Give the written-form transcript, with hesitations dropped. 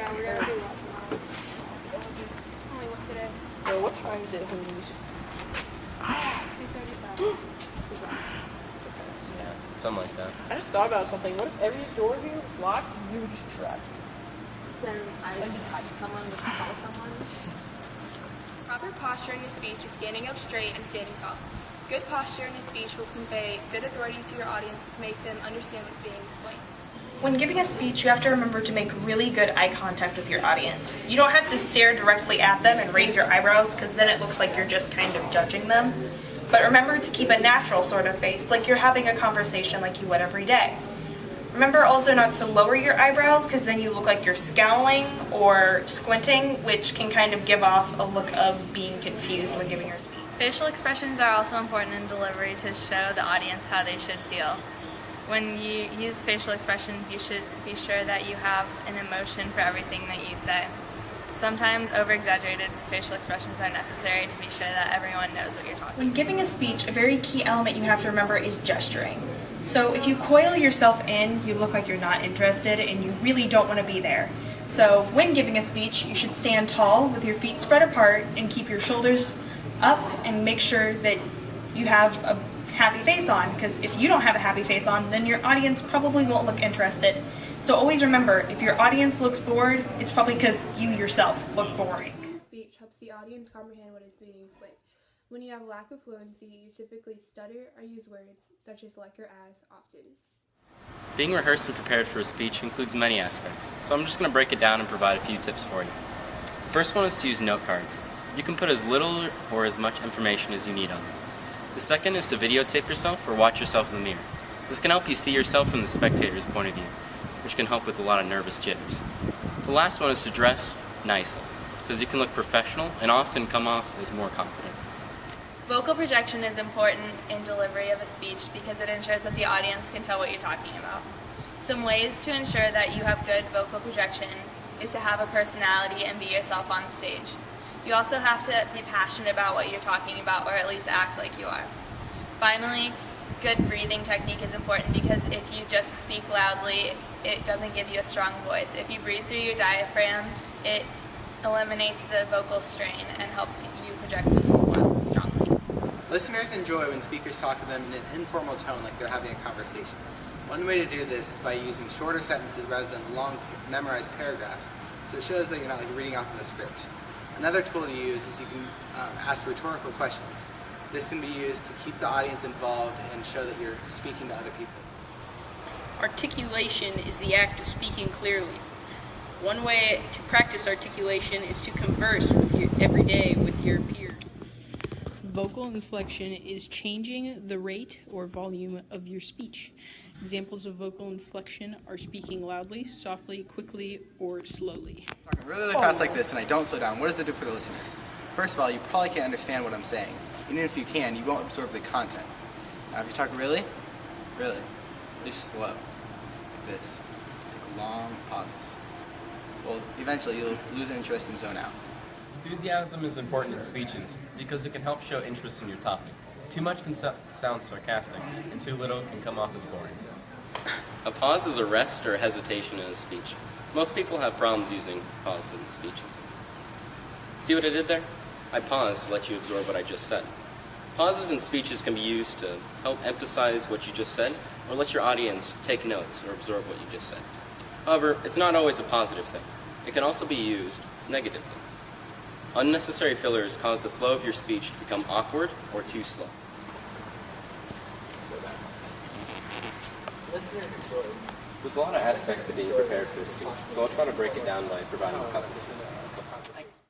Yeah, we're gonna do what tomorrow? Only what today? So what time is it, homies? 2:35. Yeah, something like that. I just thought about something. What if every door here was locked and you were just trapped? Then I just hug someone, just call someone. Proper posture in a speech is standing up straight and standing tall. Good posture in a speech will convey good authority to your audience to make them understand what's being explained. When giving a speech, you have to remember to make really good eye contact with your audience. You don't have to stare directly at them and raise your eyebrows, because then it looks like you're just kind of judging them. But remember to keep a natural sort of face, like you're having a conversation like you would every day. Remember also not to lower your eyebrows, because then you look like you're scowling or squinting, which can kind of give off a look of being confused when giving your speech. Facial expressions are also important in delivery to show the audience how they should feel. When you use facial expressions, you should be sure that you have an emotion for everything that you say. Sometimes over-exaggerated facial expressions are necessary to be sure that everyone knows what you're talking about. When giving a speech, a very key element you have to remember is gesturing. So if you coil yourself in, you look like you're not interested and you really don't want to be there. So when giving a speech, you should stand tall with your feet spread apart and keep your shoulders up and make sure that you have a happy face on, because if you don't have a happy face on, then your audience probably won't look interested. So always remember, if your audience looks bored, it's probably because you yourself look boring. The speech helps the audience comprehend what is being explained. When you have lack of fluency, you typically stutter or use words such as like or as often. Being rehearsed and prepared for a speech includes many aspects, so I'm just going to break it down and provide a few tips for you. The first one is to use note cards. You can put as little or as much information as you need on them. The second is to videotape yourself or watch yourself in the mirror. This can help you see yourself from the spectator's point of view, which can help with a lot of nervous jitters. The last one is to dress nicely, because you can look professional and often come off as more confident. Vocal projection is important in delivery of a speech because it ensures that the audience can tell what you're talking about. Some ways to ensure that you have good vocal projection is to have a personality and be yourself on stage. You also have to be passionate about what you're talking about, or at least act like you are. Finally, good breathing technique is important because if you just speak loudly, it doesn't give you a strong voice. If you breathe through your diaphragm, it eliminates the vocal strain and helps you project more strongly. Listeners enjoy when speakers talk to them in an informal tone like they're having a conversation. One way to do this is by using shorter sentences rather than long memorized paragraphs, so it shows that you're not like reading off of a script. Another tool to use is you can ask rhetorical questions. This can be used to keep the audience involved and show that you're speaking to other people. Articulation is the act of speaking clearly. One way to practice articulation is to converse every day with your peers. Vocal inflection is changing the rate or volume of your speech. Examples of vocal inflection are speaking loudly, softly, quickly, or slowly. Talking really fast like this and I don't slow down, what does it do for the listener? First of all, you probably can't understand what I'm saying. Even if you can, you won't absorb the content. Now if you talk really slow, like this, take long pauses, well, eventually you'll lose interest and zone out. Enthusiasm is important in speeches because it can help show interest in your topic. Too much can sound sarcastic, and too little can come off as boring. A pause is a rest or a hesitation in a speech. Most people have problems using pauses in speeches. See what I did there? I paused to let you absorb what I just said. Pauses in speeches can be used to help emphasize what you just said, or let your audience take notes or absorb what you just said. However, it's not always a positive thing. It can also be used negatively. Unnecessary fillers cause the flow of your speech to become awkward or too slow. There's a lot of aspects to being prepared for a speech, so I'll try to break it down by providing a couple.